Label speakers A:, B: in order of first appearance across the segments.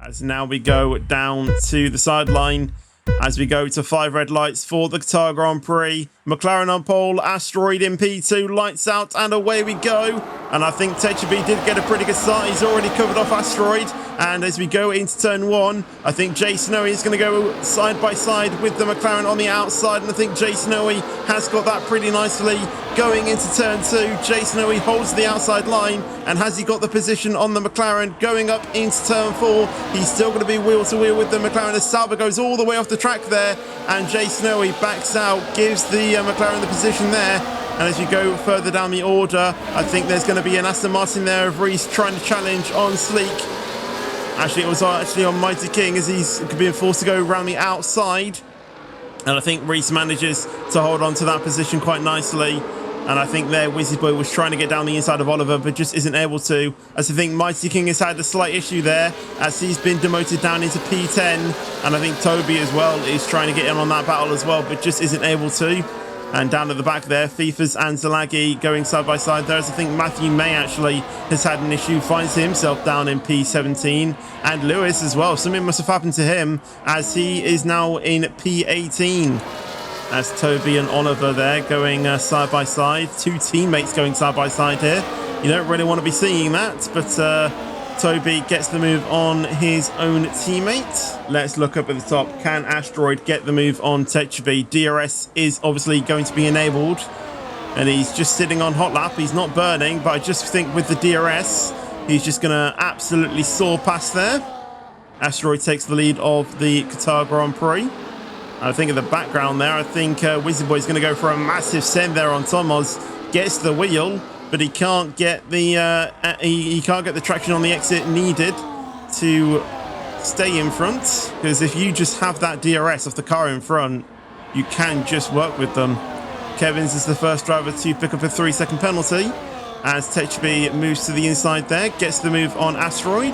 A: As now we go down to the sideline as we go to 5 red lights for the Qatar Grand Prix. McLaren on pole, Asteroid in P2, lights out, and away we go. And I think Techebi did get a pretty good start. He's already covered off Asteroid. And as we go into turn 1, I think Jay Snowy is going to go side by side with the McLaren on the outside. And I think Jay Snowy has got that pretty nicely going into turn 2. Jay Snowy holds the outside line. And has he got the position on the McLaren going up into turn 4? He's still going to be wheel to wheel with the McLaren as Sauber goes all the way off the track there. And Jay Snowy backs out, gives the McLaren the position there. And as you go further down the order, I think there's going to be an Aston Martin there of Reese trying to challenge on Sleek. Actually, it was actually on Mighty King as he's being forced to go around the outside. And I think Reese manages to hold on to that position quite nicely. And I think there, Wizzy Boy was trying to get down the inside of Oliver, but just isn't able to. As I think Mighty King has had a slight issue there, as he's been demoted down into P10. And I think Toby as well is trying to get in on that battle as well, but just isn't able to. And down at the back there, Fifas and Zalagi going side by side there. As I think Matthew May actually has had an issue, finds himself down in P17. And Lewis as well. Something must have happened to him as he is now in P18. As Toby and Oliver there going side by side. Two teammates going side by side here. You don't really want to be seeing that, but Toby gets the move on his own teammate. Let's look up at the top. Can Asteroid get the move on Techebi? DRS is obviously going to be enabled. And he's just sitting on hot lap. He's not burning, but I just think with the DRS, he's just going to absolutely soar past there. Asteroid takes the lead of the Qatar Grand Prix. I think in the background there, I think Wizzy Boy is going to go for a massive send there on Thomas. Gets the wheel, but he can't get the he can't get the traction on the exit needed to stay in front. Because if you just have that DRS off the car in front, you can just work with them. Kevins is the first driver to pick up a 3-second penalty as Techebi moves to the inside there, gets the move on Asteroid.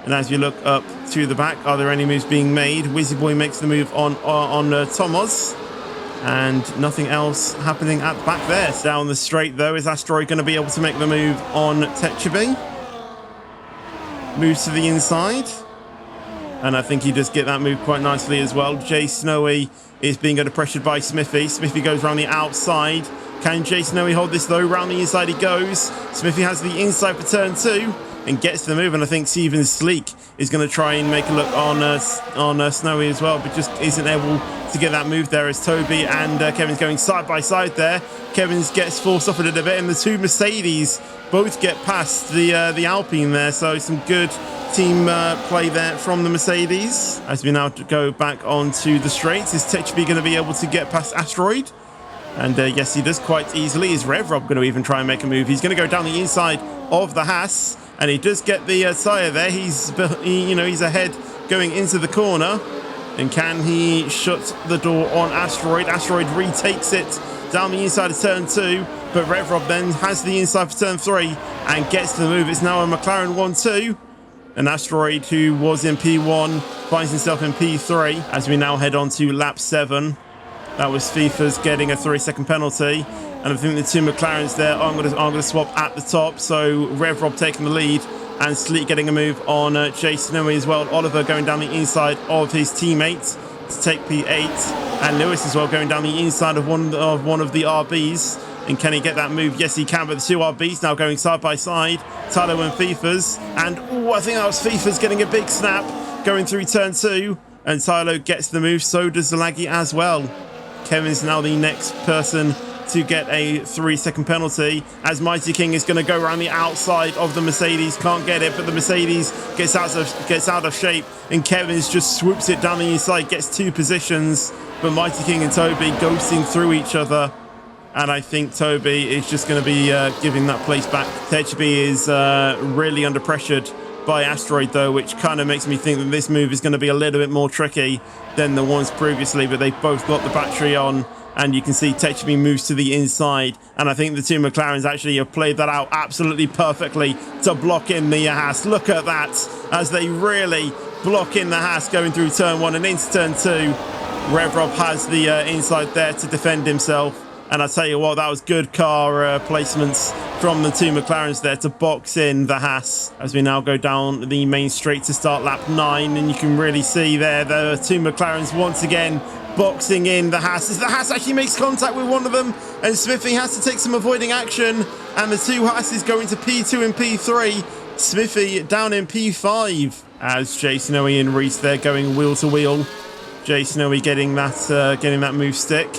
A: And as you look up to the back, are there any moves being made? Wizzy Boy makes the move on Thomas. And nothing else happening at the back there. Down the straight, though, is Asteroid going to be able to make the move on Techebi? Moves to the inside. And I think he does get that move quite nicely as well. Jay Snowy is being under pressured by Smithy. Smithy goes around the outside. Can Jay Snowy hold this, though? Round the inside he goes. Smithy has the inside for turn 2. And gets the move, and I think Steven Sleek is going to try and make a look on Snowy as well, but just isn't able to get that move there as Toby and Kevin's going side by side there. Kevin's gets forced off a little bit, and the two Mercedes both get past the Alpine there, so some good team play there from the Mercedes. As we now go back onto the straights, is Techebi going to be able to get past Asteroid? And yes, he does quite easily. Is Rev Rob going to even try and make a move? He's going to go down the inside of the Haas. And he does get the tyre there. He's ahead going into the corner. And can he shut the door on Asteroid? Asteroid retakes it down the inside of turn 2. But Rev Rob then has the inside for turn 3 and gets the move. It's now a McLaren 1-2. And Asteroid, who was in P1, finds himself in P3. As we now head on to lap 7. That was Fifas getting a 3-second penalty. And I think the two McLarens there are going to swap at the top. So Rev Rob taking the lead and Sleek getting a move on Jay Snowy as well. Oliver going down the inside of his teammate to take P8. And Lewis as well going down the inside of one of the RBs. And can he get that move? Yes, he can. But the two RBs now going side by side. Tyler and Fifas. And I think that was Fifas getting a big snap going through turn 2. And Tyler gets the move. So does Zalagi as well. Kevin's now the next person to get a 3-second penalty as Mighty King is going to go around the outside of the Mercedes. Can't get it, but the Mercedes gets out of shape, and Kevin's just swoops it down the inside, gets 2 positions, but Mighty King and Toby ghosting through each other. And I think Toby is just going to be giving that place back. Techebi is really under pressured by Asteroid, though, which kind of makes me think that this move is going to be a little bit more tricky than the ones previously, but they've both got the battery on. And you can see Techebi moves to the inside. And I think the two McLarens actually have played that out absolutely perfectly to block in the Haas. Look at that, as they really block in the Haas going through turn 1 and into turn 2. Rev Rob has the inside there to defend himself. And I tell you what, that was good car placements from the two McLarens there to box in the Haas as we now go down the main straight to start lap 9. And you can really see there the two McLarens once again boxing in the Haas as the Haas actually makes contact with one of them, and Smithy has to take some avoiding action, and the two Haas's going to P2 and P3. Smithy down in P5 as Jay Snowy and Reese there going wheel to wheel. Jay Snowy getting that move stick.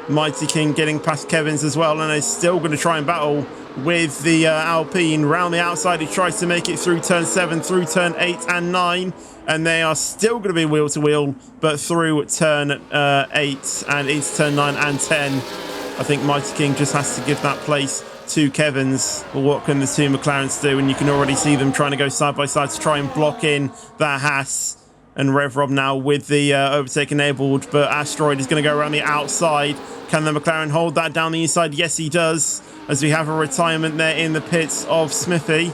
A: Mighty King getting past Kevin's as well, and is still going to try and battle with the Alpine. Round the outside, he tries to make it through turn 7, through turn 8 and 9, and they are still going to be wheel to wheel, but through turn 8 and into turn 9 and 10. I think Mighty King just has to give that place to Kevin's. But what can the two McLarens do? And you can already see them trying to go side by side to try and block in that Haas. And Rev Rob now with the overtake enabled, but Asteroid is going to go around the outside. Can the McLaren hold that down the inside? Yes, he does, as we have a retirement there in the pits of Smithy.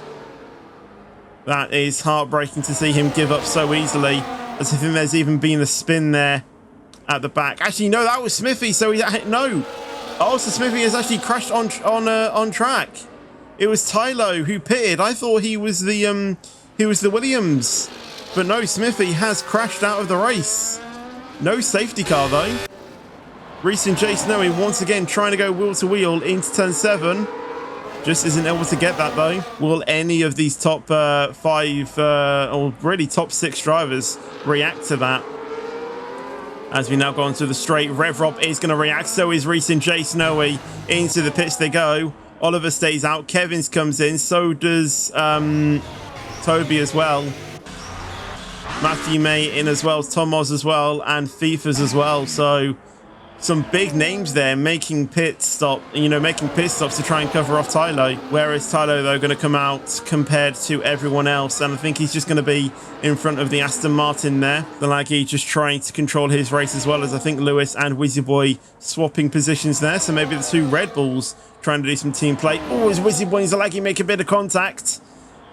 A: That is heartbreaking to see him give up so easily, as I think there's even been a spin there at the back. Actually, no, that was Smithy, so no. Oh, so Smithy has actually crashed on track. It was Tylo who pitted. I thought he was the Williams. But no, Smithy has crashed out of the race. No safety car, though. Reese and Jay Snowy once again trying to go wheel to wheel into turn 7. Just isn't able to get that, though. Will any of these top 5, or really top 6 drivers react to that? As we now go onto the straight, Rev Rob is going to react. So is Reese and Jay Snowy. Into the pits they go. Oliver stays out. Kevin's comes in. So does Toby as well. Matthew May in as well, Tom Oz as well, and FIFA's as well. So some big names there making pit stops to try and cover off Tylo. Whereas Tylo, though, going to come out compared to everyone else, and I think he's just going to be in front of the Aston Martin there. The Laggy just trying to control his race, as well as I think Lewis and Wizzy Boy swapping positions there. So maybe the two Red Bulls trying to do some team play. Oh, as Wizzy Boy and Zalagi make a bit of contact.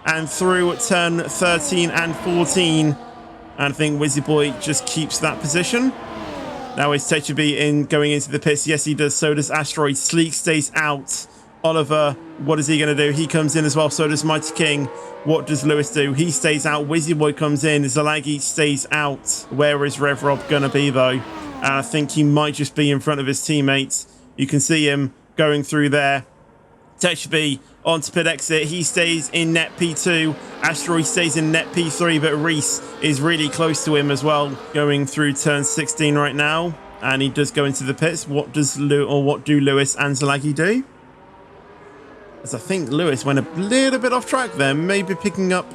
A: And through turn 13 and 14. And I think Wizzy Boy just keeps that position. Now is Techaby going into the pits. Yes, he does. So does Asteroid. Sleek stays out. Oliver, what is he going to do? He comes in as well. So does Mighty King. What does Lewis do? He stays out. Wizzy Boy comes in. Zalagi stays out. Where is Rev Rob going to be, though? And I think he might just be in front of his teammates. You can see him going through there. Techaby onto pit exit. He stays in net P2. Asteroid stays in net P3, but Reese is really close to him as well, going through turn 16 right now. And he does go into the pits. What do Lewis and Zalagi do? As I think Lewis went a little bit off track there, maybe picking up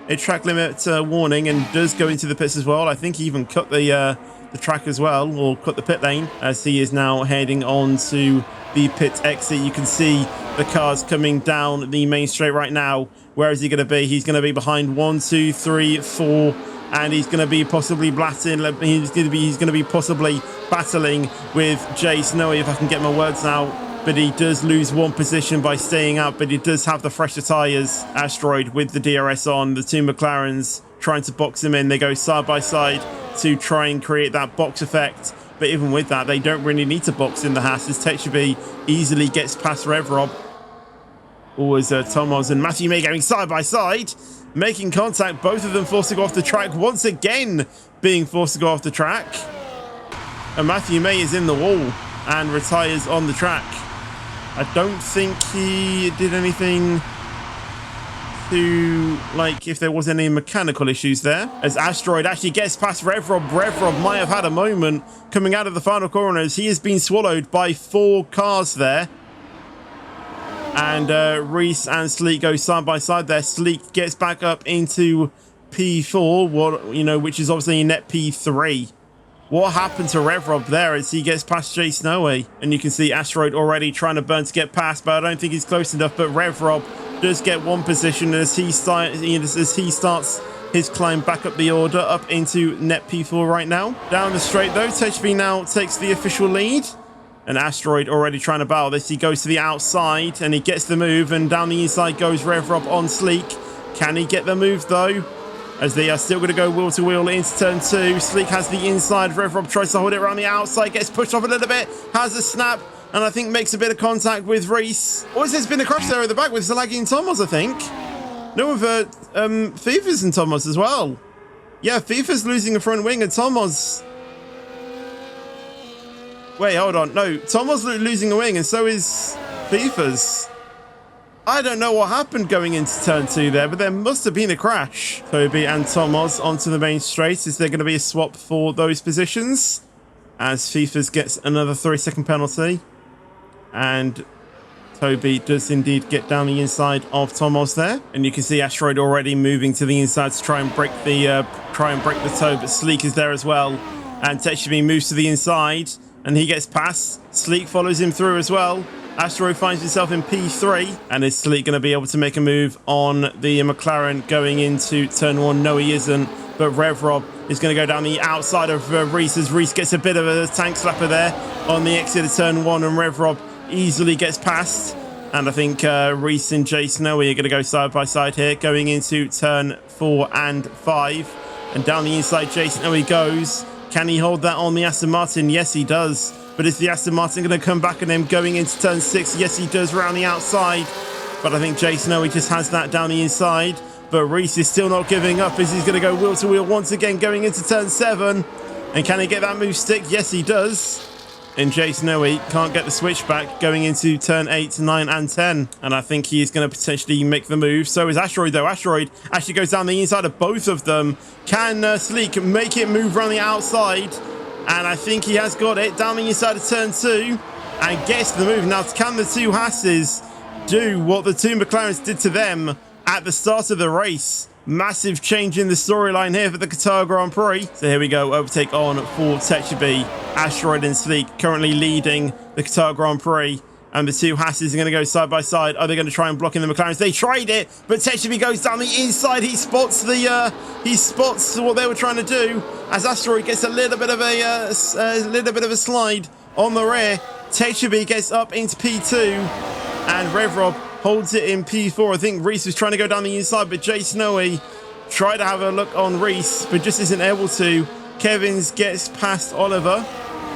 A: a track limit warning, and does go into the pits as well. I think he even cut the track as well, or cut the pit lane, as he is now heading on to the pit exit. You can see the cars coming down the main straight right now. Where is he going to be? He's going to be behind 1, 2, 3, 4, and he's going to be possibly he's going to be possibly battling with Jay Snowy, if I can get my words out. But he does lose one position by staying up, but he does have the fresher tyres. Asteroid with the DRS on. The two McLarens trying to box him in. They go side by side to try and create that box effect. But even with that, they don't really need to box in the Haas, as Techaby easily gets past Rev Rob. Always Tomos and Matthew May going side by side, making contact. Both of them forced to go off the track. Once again, being forced to go off the track. And Matthew May is in the wall and retires on the track. I don't think he did anything to, like, if there was any mechanical issues there. As Asteroid actually gets past Rev Rob. Rev Rob might have had a moment coming out of the final corners. He has been swallowed by 4 cars there. And Reese and Sleek go side by side there. Sleek gets back up into P4, which is obviously in net P3. What happened to Rev Rob there as he gets past Jay Snowy? And you can see Asteroid already trying to burn to get past, but I don't think he's close enough. But Rev Rob does get one position as he starts his climb back up the order, up into net P4 right now. Down the straight though, Techaby now takes the official lead. And Asteroid already trying to battle this. He goes to the outside and he gets the move, and down the inside goes Rev Rob on Sleek. Can he get the move though? As they are still going to go wheel to wheel into turn 2. Sleek has the inside. Rev Rob tries to hold it around the outside. Gets pushed off a little bit. Has a snap. and I think makes a bit of contact with Reese. Or has there been a crash there at the back with Zalagi and Thomas, I think? No, with Fifas and Thomas as well. Yeah, Fifas losing a front wing and Thomas... Wait, hold on. No, Thomas losing a wing and so is Fifas. I don't know what happened going into turn 2 there, but there must have been a crash. Toby and Thomas onto the main straight. Is there going to be a swap for those positions? As Fifas gets another 3-second penalty. And Toby does indeed get down the inside of Thomas there. And you can see Asteroid already moving to the inside to try and break the toe, but Sleek is there as well. And Techibi moves to the inside and he gets past. Sleek follows him through as well. Asteroid finds himself in P3, and is Sleek going to be able to make a move on the McLaren going into turn 1? No, he isn't, but Rev Rob is going to go down the outside of Reese as Reese gets a bit of a tank slapper there on the exit of turn 1, and Rev Rob easily gets past. And I think Reese and Jay Snowy are going to go side by side here going into turn 4 and 5, and down the inside Jay Snowy goes. Can he hold that on the Aston Martin? Yes, he does. But is the Aston Martin going to come back on him going into turn 6? Yes, he does, around the outside. But I think Jay Snowy just has that down the inside. But Reese is still not giving up as he's going to go wheel to wheel once again going into turn 7. And can he get that move stick? Yes, he does. And Jay Snowy can't get the switch back going into turn 8, 9 and 10. And I think he is going to potentially make the move. So is Asteroid though. Asteroid actually goes down the inside of both of them. Can Sleek make it move around the outside? And I think he has got it down the inside of turn 2 and gets the move. Now, can the two Hasses do what the two McLarens did to them at the start of the race? Massive change in the storyline here for the Qatar Grand Prix. So here we go, overtake on for Techibi. Asteroid and Sleek currently leading the Qatar Grand Prix. And the two Hasses are going to go side by side. Are they going to try and block in the McLarens? They tried it, but Techibi goes down the inside. He spots what they were trying to do as Asteroid gets a little bit of a slide on the rear. Techibi gets up into P2, and Rev Rob holds it in P4. I think Reese was trying to go down the inside, but Jay Snowy tried to have a look on Reese, but just isn't able to. Kevins gets past Oliver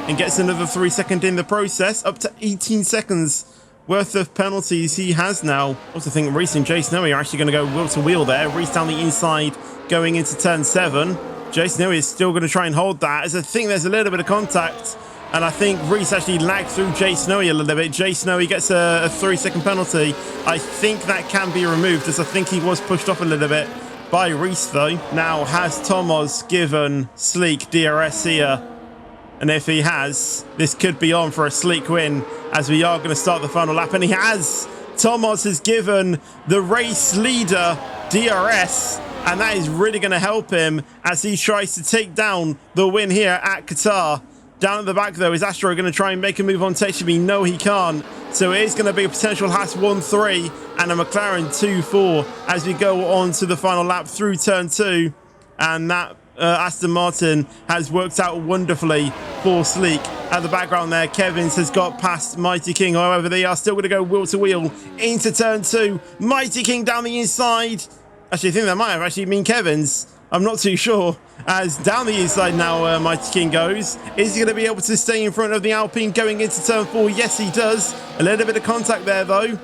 A: and gets another 3 seconds in the process, up to 18 seconds worth of penalties he has now. Also think Reese and Jay Snowy are actually going to go wheel to wheel there. Reese down the inside going into turn 7. Jay Snowy is still going to try and hold that, as I think there's a little bit of contact. And I think Reese actually lagged through Jay Snowy a little bit. Jay Snowy gets a 3-second penalty. I think that can be removed, as I think he was pushed off a little bit by Reese though. Now, has Thomas given Sleek DRS here? And if he has, this could be on for a Sleek win, as we are going to start the final lap. And he has! Thomas has given the race leader DRS, and that is really going to help him as he tries to take down the win here at Qatar. Down at the back though, is Astro going to try and make a move on Techibi? No, he can't. So it is going to be a potential Haas 1-3 and a McLaren 2-4 as we go on to the final lap through turn 2. And that Aston Martin has worked out wonderfully for Sleek. At the background there, Kevins has got past Mighty King. However, they are still going to go wheel to wheel into turn 2. Mighty King down the inside. Actually, I think that might have actually been Kevins. I'm not too sure. As down the inside now, Mighty King goes. Is he going to be able to stay in front of the Alpine going into turn 4? Yes, he does. A little bit of contact there, though.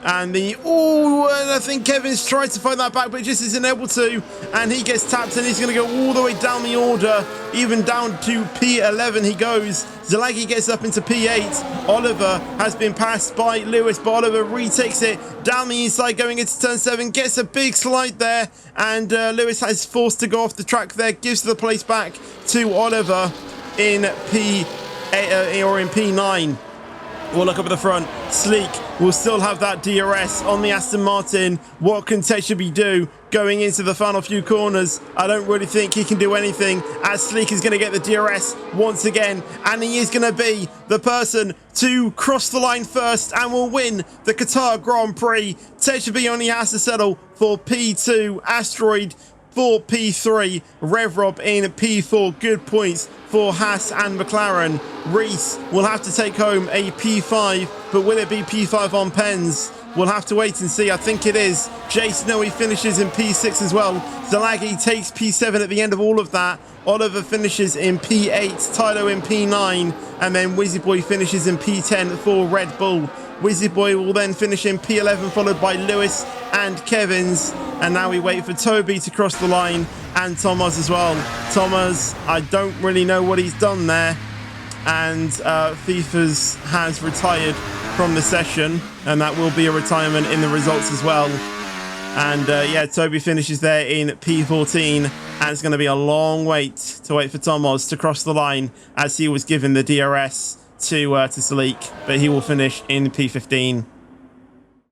A: And I think Kevin's tried to fight that back, but just isn't able to. And he gets tapped, and he's going to go all the way down the order. Even down to P11 he goes. Zalagi gets up into P8. Oliver has been passed by Lewis, but Oliver retakes it down the inside going into turn 7. Gets a big slide there, and Lewis is forced to go off the track there. Gives the place back to Oliver in P8 or in P9. We'll look up at the front. Sleek will still have that DRS on the Aston Martin. What can Techibi do going into the final few corners? I don't really think he can do anything, as Sleek is going to get the DRS once again, and he is going to be the person to cross the line first and will win the Qatar Grand Prix. Techibi only has to settle for P2. Asteroid for P3, Rev Rob in P4. Good points for Haas and McLaren. Reese will have to take home a P5, but will it be P5 on Pens? We'll have to wait and see. I think it is. Jay Snowy finishes in P6 as well. Zalagi takes P7 at the end of all of that. Oliver finishes in P8, Tylo in P9, and then Wizzy Boy finishes in P10 for Red Bull. Wizzy Boy will then finish in P11, followed by Lewis and Kevins. And now we wait for Toby to cross the line, and Thomas as well. Thomas, I don't really know what he's done there. And FIFA's has retired from the session, and that will be a retirement in the results as well. And yeah, Toby finishes there in P14, and it's going to be a long wait for Thomas to cross the line, as he was given the DRS to Salik, but he will finish in P15.